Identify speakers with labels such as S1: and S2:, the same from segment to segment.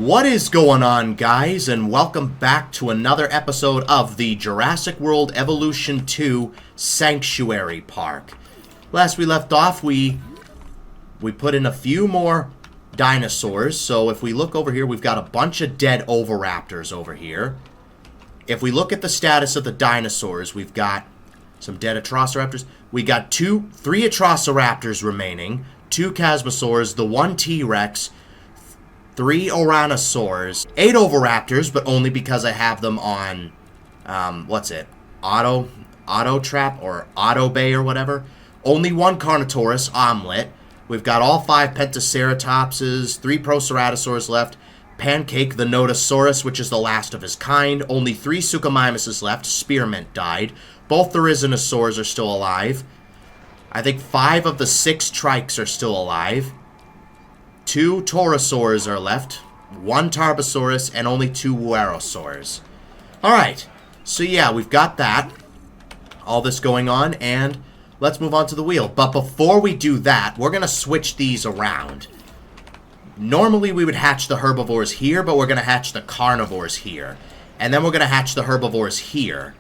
S1: What is going on, guys, and welcome back to another episode of the Jurassic World Evolution 2 Sanctuary Park. Last we left off, we put in a few more dinosaurs. So if we look over here, we've got a bunch of dead oviraptors over here. If we look at the status of the dinosaurs, we've got some dead atrociraptors. We got three atrociraptors remaining, 2 chasmosaurs, the 1 T-Rex, 3 Ouranosaurs, 8 oviraptors, but only because I have them on, Auto Trap or Auto Bay or whatever. Only 1 Carnivores, Omelet. We've got all 5 Pentaceratopses, 3 Proceratosaurs left. Pancake, the Nodosaurus, which is the last of his kind. Only 3 Suchomimuses left. Spearmint died. Both the Rhizinosaurs are still alive. I think 5 of the 6 Trikes are still alive. 2 Torosaurs are left, 1 Tarbosaurus, and only 2 Wuerosaurs. Alright, so yeah, we've got that. All this going on, and let's move on to the wheel. But before we do that, we're going to switch these around. Normally we would hatch the herbivores here, but we're going to hatch the carnivores here. And then we're going to hatch the herbivores here,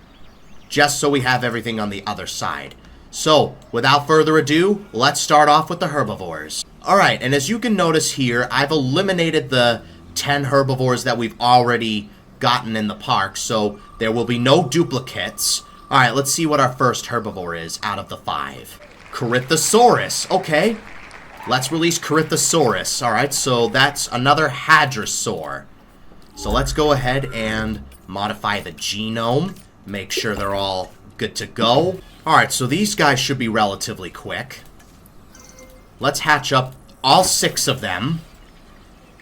S1: just so we have everything on the other side. So, without further ado, let's start off with the herbivores. Alright, and as you can notice here, I've eliminated the 10 herbivores that we've already gotten in the park, so there will be no duplicates. Alright, let's see what our first herbivore is out of the 5. Corythosaurus. Okay, let's release Corythosaurus. Alright, so that's another hadrosaur. So let's go ahead and modify the genome, make sure they're all good to go. Alright, so these guys should be relatively quick. Let's hatch up all 6 of them,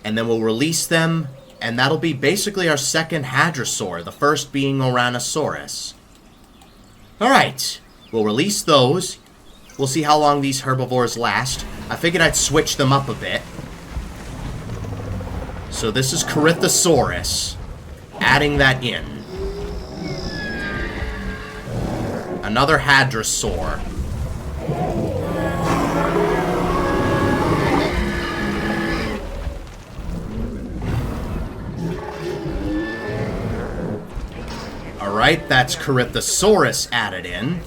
S1: and then we'll release them, and that'll be basically our second hadrosaur, the first being Ouranosaurus. Alright, we'll release those. We'll see how long these herbivores last. I figured I'd switch them up a bit. So this is Corythosaurus, adding that in. Another hadrosaur. Alright, that's Corythosaurus added in.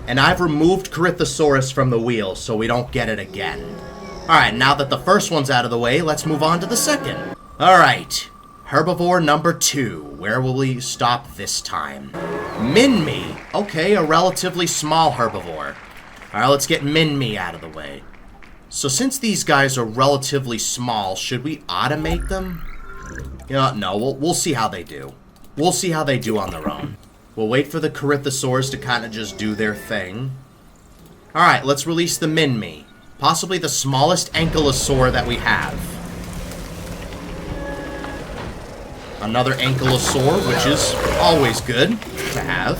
S1: And I've removed Corythosaurus from the wheel so we don't get it again. Alright, now that the first one's out of the way, let's move on to the second. Alright, herbivore number 2. Where will we stop this time? Minmi. Okay, a relatively small herbivore. Alright, let's get Minmi out of the way. So since these guys are relatively small, should we automate them? You know, no, we'll see how they do. We'll see how they do on their own. We'll wait for the Corythosaurs to kind of just do their thing. Alright, let's release the Minmi. Possibly the smallest ankylosaur that we have. Another ankylosaur, which is always good to have.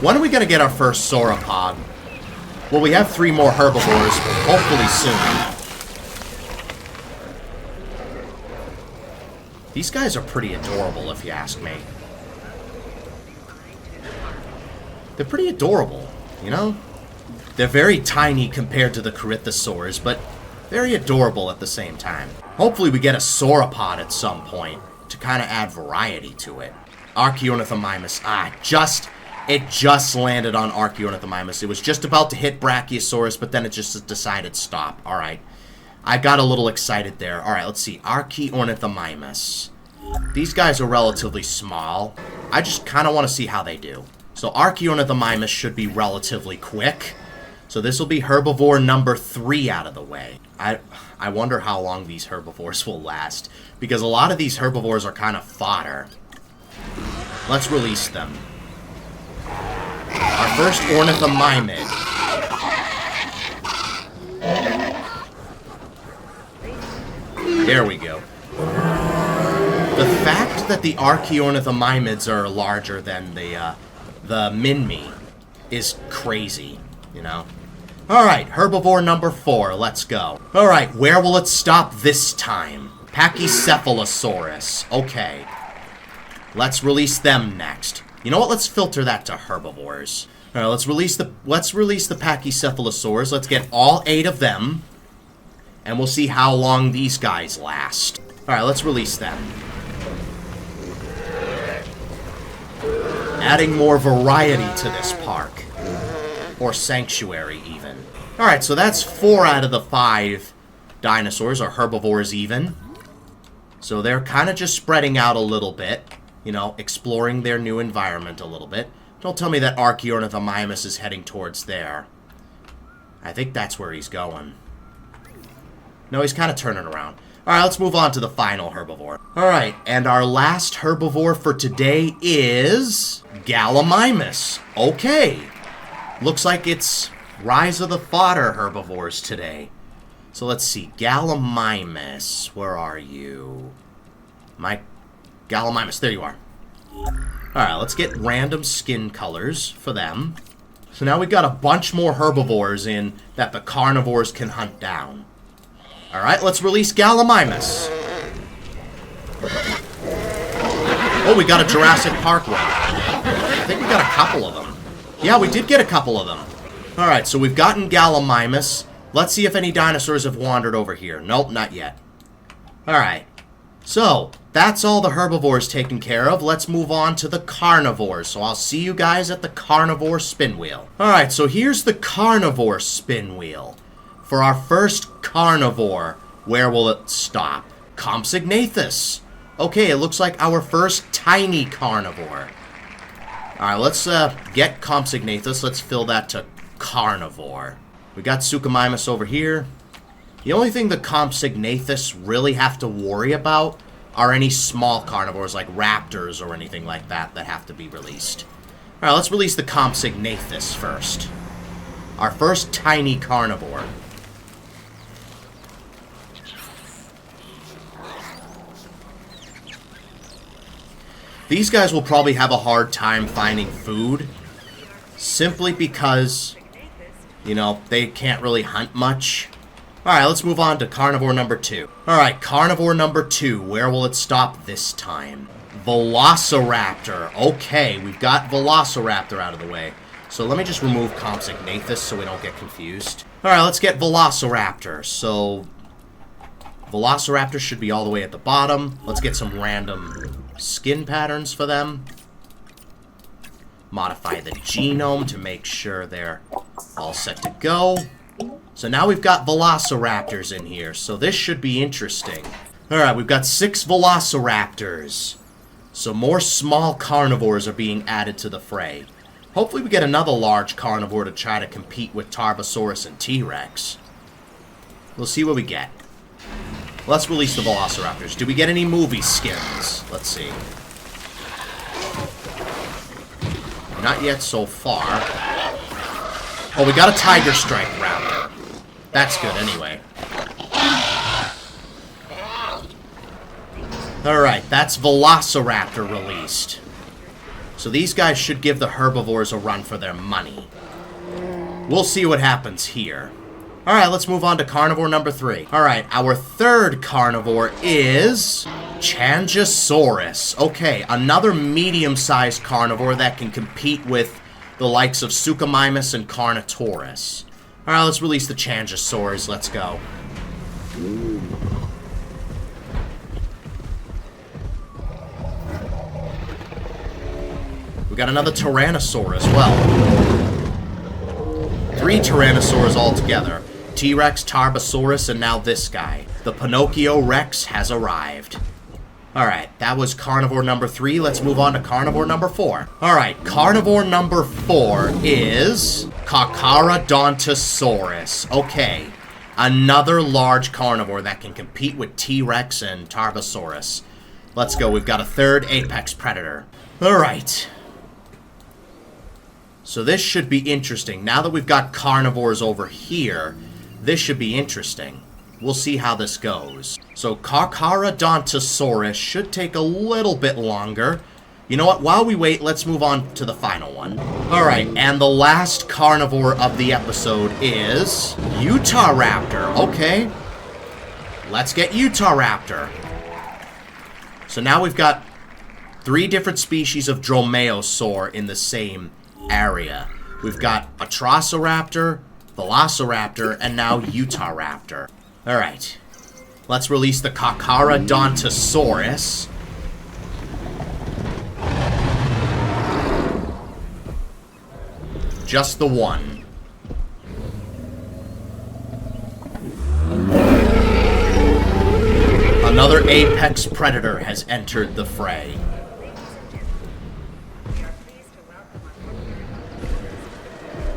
S1: When are we going to get our first sauropod? Well, we have 3 more herbivores, hopefully soon. These guys are pretty adorable, if you ask me. They're pretty adorable, you know? They're very tiny compared to the Corythosaurs, but very adorable at the same time. Hopefully we get a sauropod at some point to kind of add variety to it. Archaeornithomimus. It just landed on Archaeornithomimus. It was just about to hit Brachiosaurus, but then it just decided stop. Alright. I got a little excited there. Alright, let's see. Archaeornithomimus. These guys are relatively small. I just kind of want to see how they do. So Archaeornithomimus should be relatively quick. So this will be herbivore number 3 out of the way. I wonder how long these herbivores will last, because a lot of these herbivores are kind of fodder. Let's release them. Our first ornithomimid. There we go. The fact that the Archaeornithomimids are larger than the Minmi is crazy, you know? Alright, herbivore number 4, let's go. Alright, where will it stop this time? Pachycephalosaurus. Okay. Let's release them next. You know what? Let's filter that to herbivores. Alright, let's release the Pachycephalosaurs. Let's get all 8 of them. And we'll see how long these guys last. Alright, let's release them. Adding more variety to this park. Or sanctuary, even. Alright, so that's 4 out of the 5 dinosaurs, or herbivores, even. So they're kind of just spreading out a little bit. You know, exploring their new environment a little bit. Don't tell me that Archaeornithomimus is heading towards there. I think that's where he's going. No, he's kind of turning around. Alright, let's move on to the final herbivore. Alright, and our last herbivore for today is Gallimimus. Okay. Looks like it's Rise of the Fodder herbivores today. So let's see. Gallimimus. Where are you? Gallimimus. There you are. Alright, let's get random skin colors for them. So now we've got a bunch more herbivores in that the carnivores can hunt down. Alright, let's release Gallimimus. Oh, we got a Jurassic Park one. I think we got a couple of them. Yeah, we did get a couple of them. Alright, so we've gotten Gallimimus. Let's see if any dinosaurs have wandered over here. Nope, not yet. Alright. So, that's all the herbivores taken care of. Let's move on to the carnivores. So I'll see you guys at the carnivore spin wheel. Alright, so here's the carnivore spin wheel. For our first carnivore, where will it stop? Compsognathus. Okay, it looks like our first tiny carnivore. Alright, let's get Compsognathus. Let's fill that to carnivore. We got Suchomimus over here. The only thing the Compsognathus really have to worry about are any small carnivores like raptors or anything like that that have to be released. Alright, let's release the Compsognathus first. Our first tiny carnivore. These guys will probably have a hard time finding food, simply because, you know, they can't really hunt much. Alright, let's move on to carnivore number 2. Alright, carnivore number 2, where will it stop this time? Velociraptor. Okay, we've got Velociraptor out of the way. So let me just remove Compsognathus so we don't get confused. Alright, let's get Velociraptor. So, Velociraptor should be all the way at the bottom. Let's get some random skin patterns for them. Modify the genome to make sure they're all set to go. So now we've got Velociraptors in here, so this should be interesting. Alright, we've got 6 Velociraptors. So more small carnivores are being added to the fray. Hopefully we get another large carnivore to try to compete with Tarbosaurus and T-Rex. We'll see what we get. Let's release the Velociraptors. Do we get any movie skins? Let's see. Not yet so far. Oh, we got a Tiger Stripe Raptor. That's good anyway. Alright, that's Velociraptor released. So these guys should give the herbivores a run for their money. We'll see what happens here. Alright, let's move on to carnivore number 3. Alright, our third carnivore is Changosaurus. Okay, another medium-sized carnivore that can compete with the likes of Suchomimus and Carnotaurus. Alright, let's release the Changosaurs. Let's go. We got another Tyrannosaur as well. 3 Tyrannosaurs altogether. T-Rex, Tarbosaurus, and now this guy. The Pinocchio Rex has arrived. Alright, that was carnivore number 3. Let's move on to carnivore number 4. Alright, carnivore number 4 is Carcharodontosaurus. Okay, another large carnivore that can compete with T-Rex and Tarbosaurus. Let's go, we've got a third apex predator. Alright. So this should be interesting. Now that we've got carnivores over here, this should be interesting. We'll see how this goes. So Carcharodontosaurus should take a little bit longer. You know what? While we wait, let's move on to the final one. Alright, and the last carnivore of the episode is Utahraptor. Okay. Let's get Utahraptor. So now we've got 3 different species of Dromaeosaur in the same area. We've got Atrociraptor, Velociraptor, and now Utahraptor. Alright. Let's release the Carcharodontosaurus. Just the one. Another apex predator has entered the fray.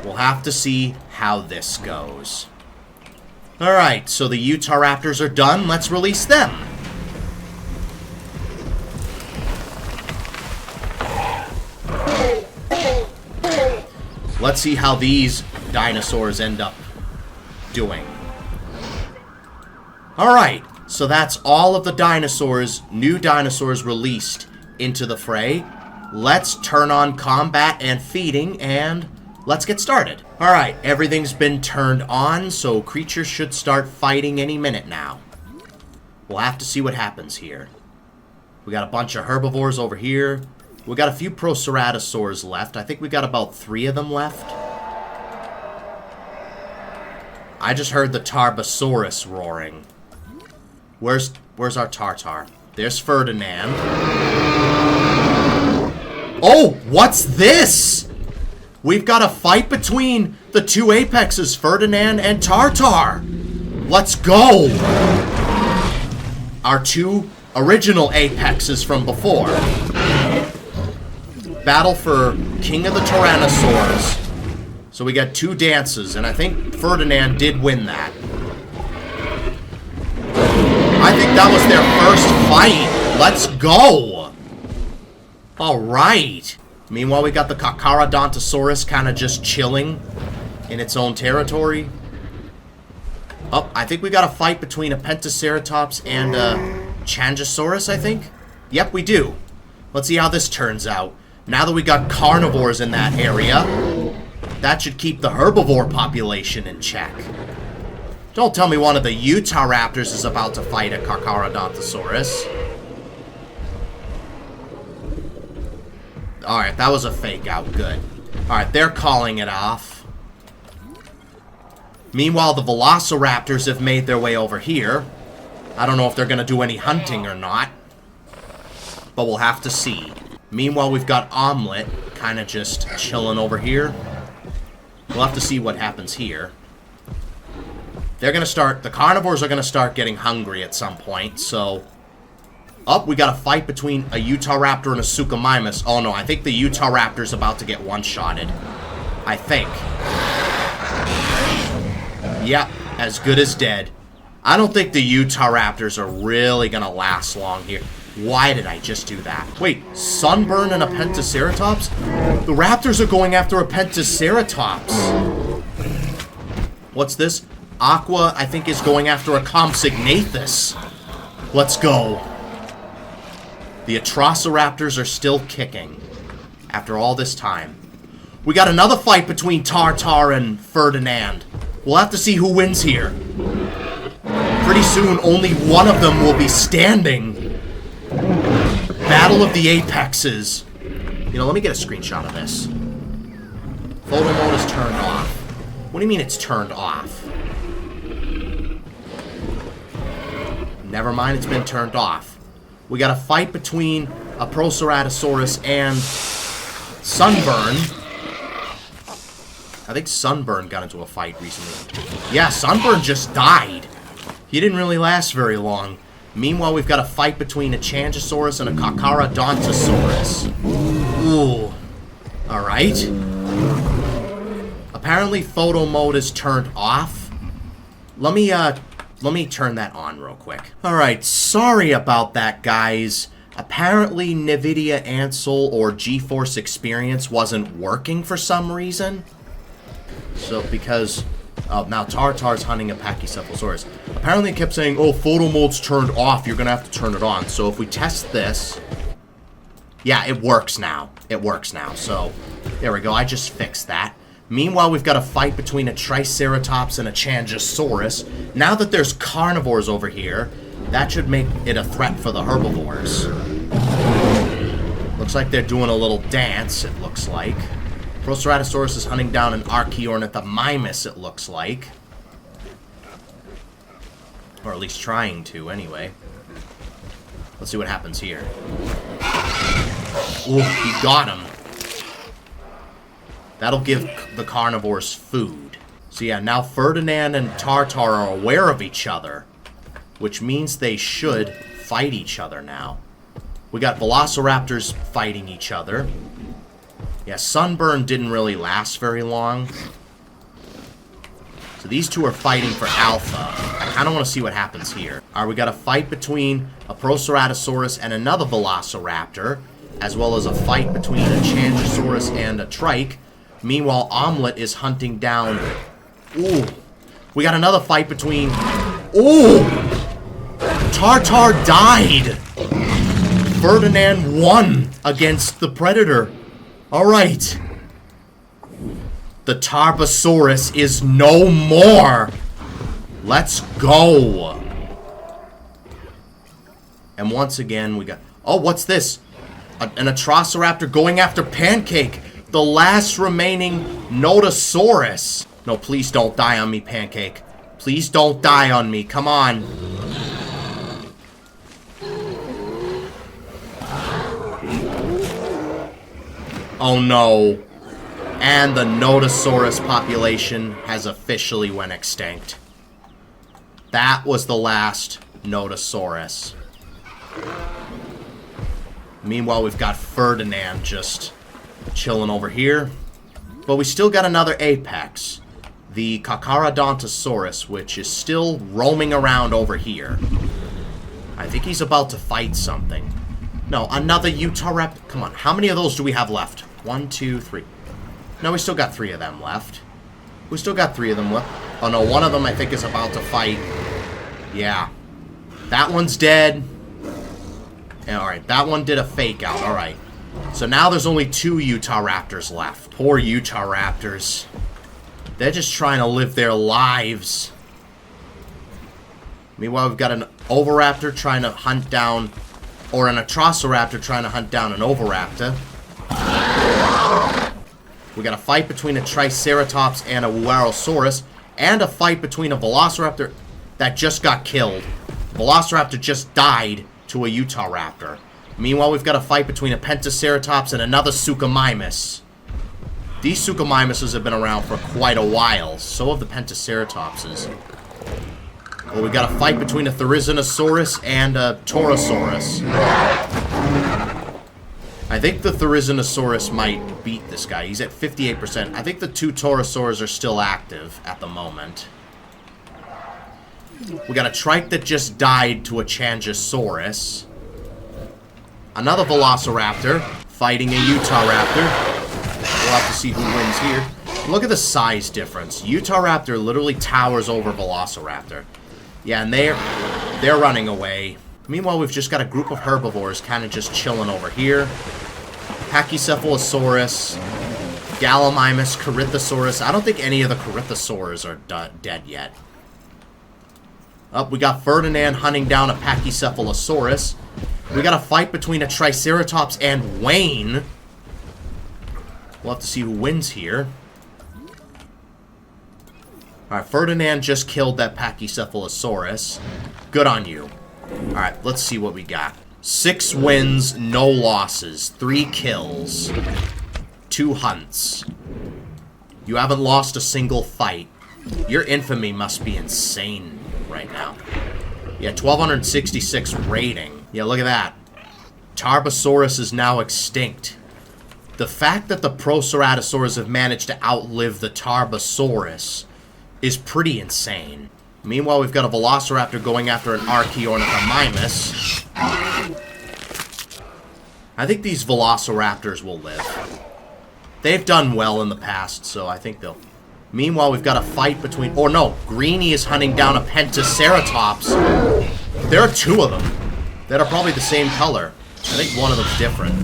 S1: We'll have to see how this goes. Alright, so the Utahraptors are done. Let's release them. Let's see how these dinosaurs end up doing. Alright, so that's all of the dinosaurs, new dinosaurs released into the fray. Let's turn on combat and feeding, and let's get started. Alright, everything's been turned on, so creatures should start fighting any minute now. We'll have to see what happens here. We got a bunch of herbivores over here. We got a few Proceratosaurs left. I think we got about 3 of them left. I just heard the Tarbosaurus roaring. Where's our Tartar? There's Ferdinand. Oh, what's this? We've got a fight between the 2 apexes, Ferdinand and Tartar. Let's go. Our 2 original apexes from before. Battle for King of the Tyrannosaurs. So we got 2 dances, and I think Ferdinand did win that. I think that was their first fight. Let's go. Alright. Meanwhile, we got the Carcharodontosaurus kind of just chilling in its own territory. Oh, I think we got a fight between a Pentaceratops and a Changosaurus, I think. Yep, we do. Let's see how this turns out. Now that we got carnivores in that area, that should keep the herbivore population in check. Don't tell me one of the Utahraptors is about to fight a Carcharodontosaurus. Alright, that was a fake out. Good. Alright, they're calling it off. Meanwhile, the Velociraptors have made their way over here. I don't know if they're going to do any hunting or not, but we'll have to see. Meanwhile, we've got Omelette kind of just chilling over here. We'll have to see what happens here. They're going to start... The carnivores are going to start getting hungry at some point, so... Oh, we got a fight between a Utahraptor and a Suchomimus. Oh, no, I think the Utahraptor's about to get one-shotted. I think. Yep, as good as dead. I don't think the Utahraptors are really going to last long here. Why did I just do that? Wait, Sunburn and a Pentaceratops? The raptors are going after a Pentaceratops. What's this? Aqua, I think, is going after a Compsognathus. Let's go. The Atrociraptors are still kicking after all this time. We got another fight between Tartar and Ferdinand. We'll have to see who wins here. Pretty soon, only one of them will be standing. Battle of the Apexes. You know, let me get a screenshot of this. Photo mode is turned off. What do you mean it's turned off? Never mind, it's been turned off. We got a fight between a Proceratosaurus and Sunburn. I think Sunburn got into a fight recently. Yeah, Sunburn just died. He didn't really last very long. Meanwhile, we've got a fight between a Changosaurus and a Carcharodontosaurus. Ooh. Alright. Apparently, photo mode is turned off. Let me turn that on real quick. Alright, sorry about that, guys. Apparently, NVIDIA Ansel or GeForce Experience wasn't working for some reason. So, because... now Tartar's hunting a Pachycephalosaurus. Apparently it kept saying, oh, photo mode's turned off, you're gonna have to turn it on. So if we test this... Yeah, it works now. It works now. So, there we go. I just fixed that. Meanwhile, we've got a fight between a Triceratops and a Changosaurus. Now that there's carnivores over here, that should make it a threat for the herbivores. Looks like they're doing a little dance, it looks like. Proceratosaurus is hunting down an Archaeornithomimus, it looks like. Or at least trying to, anyway. Let's see what happens here. Ooh, he got him. That'll give the carnivores food. So yeah, now Ferdinand and Tartar are aware of each other, which means they should fight each other now. We got velociraptors fighting each other. Yeah, Sunburn didn't really last very long. So these two are fighting for alpha. I kind of want to see what happens here. All right, we got a fight between a Proceratosaurus and another velociraptor, as well as a fight between a Changosaurus and a Trike. Meanwhile, Omelette is hunting down... Ooh. We got another fight between... Ooh! Tartar died! Ferdinand won against the Predator. Alright. The Tarbosaurus is no more! Let's go! And once again, we got... Oh, what's this? An Atrociraptor going after Pancake! The last remaining Nodosaurus. No, please don't die on me, Pancake. Please don't die on me. Come on. Oh no. And the Nodosaurus population has officially went extinct. That was the last Nodosaurus. Meanwhile, we've got Ferdinand just chilling over here. But we still got another apex. The Carcharodontosaurus, which is still roaming around over here. I think he's about to fight something. No, another Utahraptor. Come on, how many of those do we have left? 1, 2, 3. No, we still got 3 of them left. We still got 3 of them left. Oh no, one of them I think is about to fight. Yeah. That one's dead. Yeah, alright, that one did a fake out. Alright. So now there's only 2 Utahraptors left. Poor Utahraptors. They're just trying to live their lives. Meanwhile, we've got an Oviraptor trying to hunt down... Or an Atrociraptor trying to hunt down an Oviraptor. We got a fight between a Triceratops and a Wuerhosaurus. And a fight between a Velociraptor that just got killed. Velociraptor just died to a Utahraptor. Meanwhile, we've got a fight between a Pentaceratops and another Suchomimus. These Suchomimuses have been around for quite a while. So have the Pentaceratopses. Well, we got a fight between a Therizinosaurus and a Torosaurus. I think the Therizinosaurus might beat this guy. He's at 58%. I think the 2 Torosaurs are still active at the moment. We got a Trike that just died to a Changosaurus. Another Velociraptor fighting a Utahraptor. We'll have to see who wins here. Look at the size difference. Utahraptor literally towers over Velociraptor. Yeah, and they're running away. Meanwhile, we've just got a group of herbivores kind of just chilling over here. Pachycephalosaurus, Gallimimus, Corythosaurus. I don't think any of the Corythosaurs are dead yet. Up, we got Ferdinand hunting down a Pachycephalosaurus. We got a fight between a Triceratops and Wayne. We'll have to see who wins here. Alright, Ferdinand just killed that Pachycephalosaurus. Good on you. Alright, let's see what we got. 6 wins, no losses. 3 kills. 2 hunts. You haven't lost a single fight. Your infamy must be insane right now. Yeah, 1266 rating. Yeah, look at that. Tarbosaurus is now extinct. The fact that the Proceratosaurs have managed to outlive the Tarbosaurus is pretty insane. Meanwhile, we've got a Velociraptor going after an Archaeornithomimus. I think these Velociraptors will live. They've done well in the past, so I think they'll... Meanwhile, we've got a fight between... Oh no, Greenie is hunting down a Pentaceratops. There are 2 of them that are probably the same color. I think one of them's different.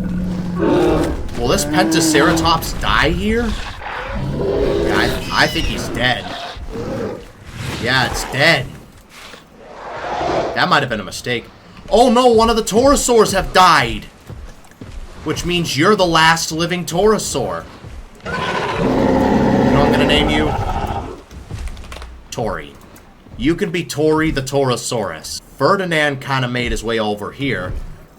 S1: Will this Pentaceratops die here? Yeah, I think he's dead. Yeah, it's dead. That might have been a mistake. Oh no, one of the Torosaurs have died. Which means you're the last living Torosaur. You know what I'm gonna name you? Tori. You can be Tori the Torosaurus. Ferdinand kind of made his way over here,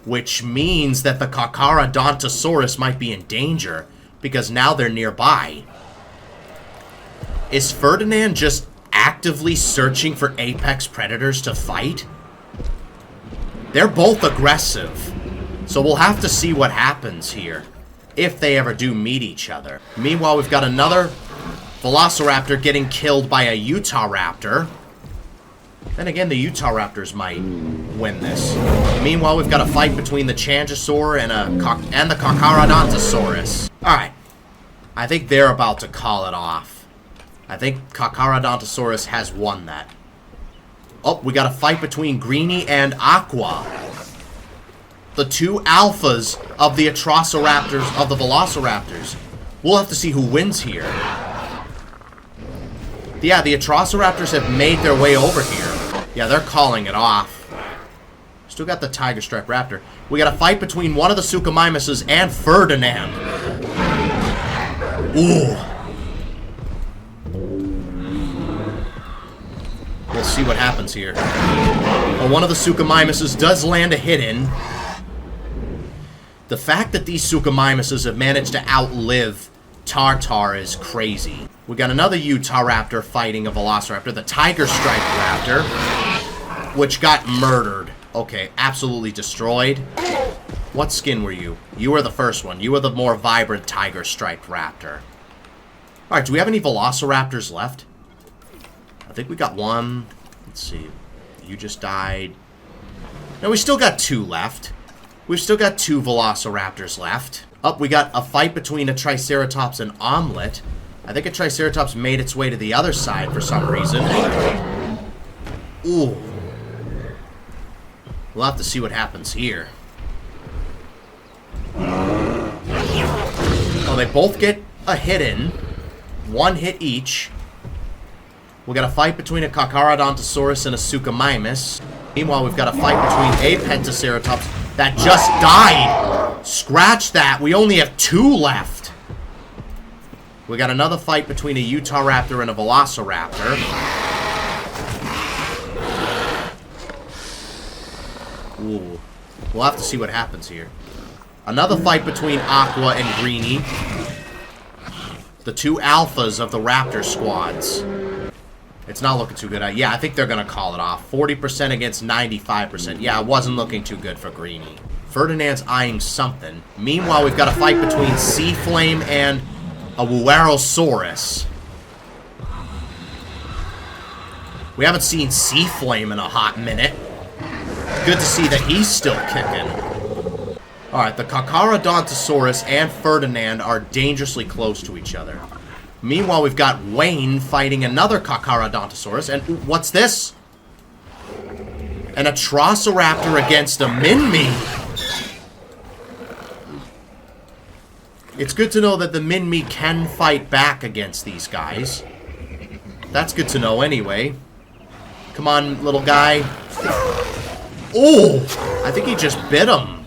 S1: which means that the Carcharodontosaurus might be in danger, because now they're nearby. Is Ferdinand just actively searching for apex predators to fight? They're both aggressive, so we'll have to see what happens here, if they ever do meet each other. Meanwhile, we've got another Velociraptor getting killed by a Utah Raptor. Then again, the Utah Raptors might win this. Meanwhile, we've got a fight between the Changosaur and the Carcharodontosaurus. Alright. I think they're about to call it off. I think Carcharodontosaurus has won that. Oh, we got a fight between Greenie and Aqua. The two alphas of the Atrociraptors, of the Velociraptors. We'll have to see who wins here. Yeah, the Atrociraptors have made their way over here. Yeah, they're calling it off. Still got the Tiger Stripe Raptor. We got a fight between one of the Suchomimuses and Ferdinand. Ooh. We'll see what happens here. Well, one of the Suchomimuses does land a hit in. The fact that these Suchomimuses have managed to outlive Tartar is crazy. We got another Utah Raptor fighting a Velociraptor, the Tiger Stripe Raptor, which got murdered. Okay, absolutely destroyed. What skin were you? You were the first one. You were the more vibrant Tiger Striped Raptor. Alright, do we have any Velociraptors left? I think we got one. Let's see. You just died. No, we still got two left. We've still got two Velociraptors left. Up, we got a fight between a Triceratops and Omelette. I think a Triceratops made its way to the other side for some reason. Ooh. We'll have to see what happens here. Oh, they both get a hit in. One hit each. We got a fight between a Carcharodontosaurus and a Suchomimus. Meanwhile, we've got a fight between a Pentaceratops that just died. Scratch that. We only have two left. We got another fight between a Utah Raptor and a Velociraptor. Ooh. We'll have to see what happens here. Another fight between Aqua and Greenie. The two alphas of the Raptor squads. It's not looking too good. Yeah, I think they're going to call it off. 40% against 95%. Yeah, it wasn't looking too good for Greenie. Ferdinand's eyeing something. Meanwhile, we've got a fight between Seaflame and a Wuerosaurus. We haven't seen Seaflame in a hot minute. Good to see that he's still kicking. Alright, the Carcharodontosaurus and Ferdinand are dangerously close to each other. Meanwhile, we've got Wayne fighting another Carcharodontosaurus. And what's this? An Atrociraptor against a Minmi. It's good to know that the Minmi can fight back against these guys. That's good to know anyway. Come on, little guy. Oh! I think he just bit him.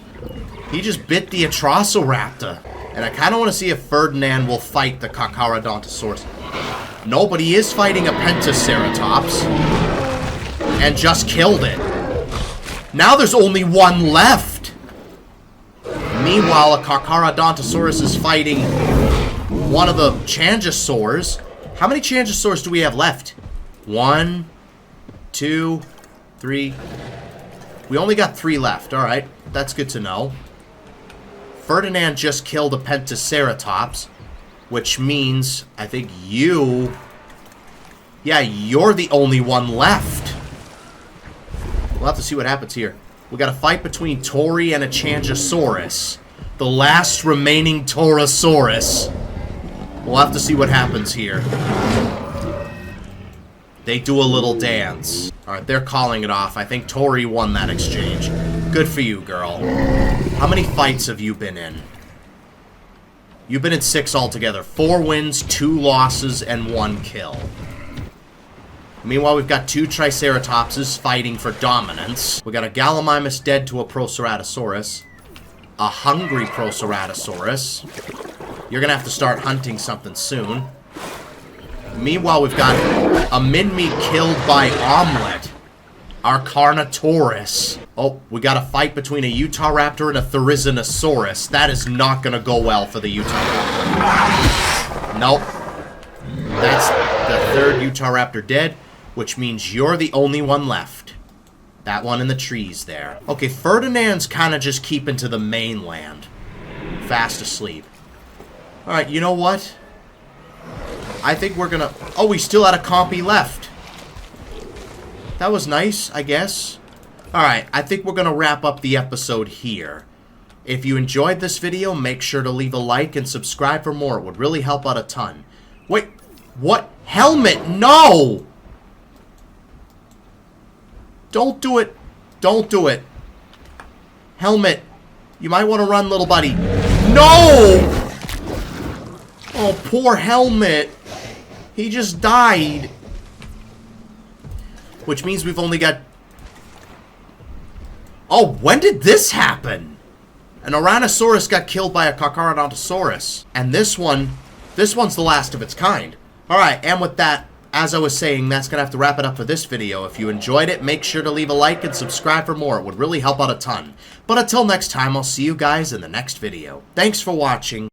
S1: He just bit the Atrociraptor. And I kind of want to see if Ferdinand will fight the Carcharodontosaurus. No, but he is fighting a Pentaceratops. And just killed it. Now there's only one left. Meanwhile, a Carcharodontosaurus is fighting one of the Changosaurs. How many Changosaurs do we have left? 1, 2, 3. We only got 3 left. Alright, that's good to know. Ferdinand just killed a Pentaceratops, which means I think you... Yeah, you're the only one left. We'll have to see what happens here. We got a fight between Tori and a Changosaurus. The last remaining Torosaurus. We'll have to see what happens here. They do a little dance. Alright, they're calling it off. I think Tori won that exchange. Good for you, girl. How many fights have you been in? You've been in 6 altogether. 4 wins, 2 losses, and 1 kill. Meanwhile, we've got 2 Triceratopses fighting for dominance. We got a Gallimimus dead to a Proceratosaurus. A hungry Proceratosaurus. You're gonna have to start hunting something soon. Meanwhile, we've got a Min-Me killed by Omelette. Our Carnivores. Oh, we got a fight between a Utah Raptor and a Therizinosaurus. That is not going to go well for the Utah Raptor. Nope. That's the third Utah Raptor dead, which means you're the only one left. That one in the trees there. Okay, Ferdinand's kind of just keeping to the mainland. Fast asleep. Alright, you know what? I think we're gonna... Oh, we still had a compy left. That was nice, I guess. Alright, I think we're gonna wrap up the episode here. If you enjoyed this video, make sure to leave a like and subscribe for more. It would really help out a ton. Wait, what? Helmet, no! Don't do it. Don't do it. Helmet, you might want to run, little buddy. No! Oh, poor Helmet. He just died. Which means we've only got... Oh, when did this happen? An Ouranosaurus got killed by a Carcharodontosaurus. And this one's the last of its kind. Alright, and with that, as I was saying, that's going to have to wrap it up for this video. If you enjoyed it, make sure to leave a like and subscribe for more. It would really help out a ton. But until next time, I'll see you guys in the next video. Thanks for watching.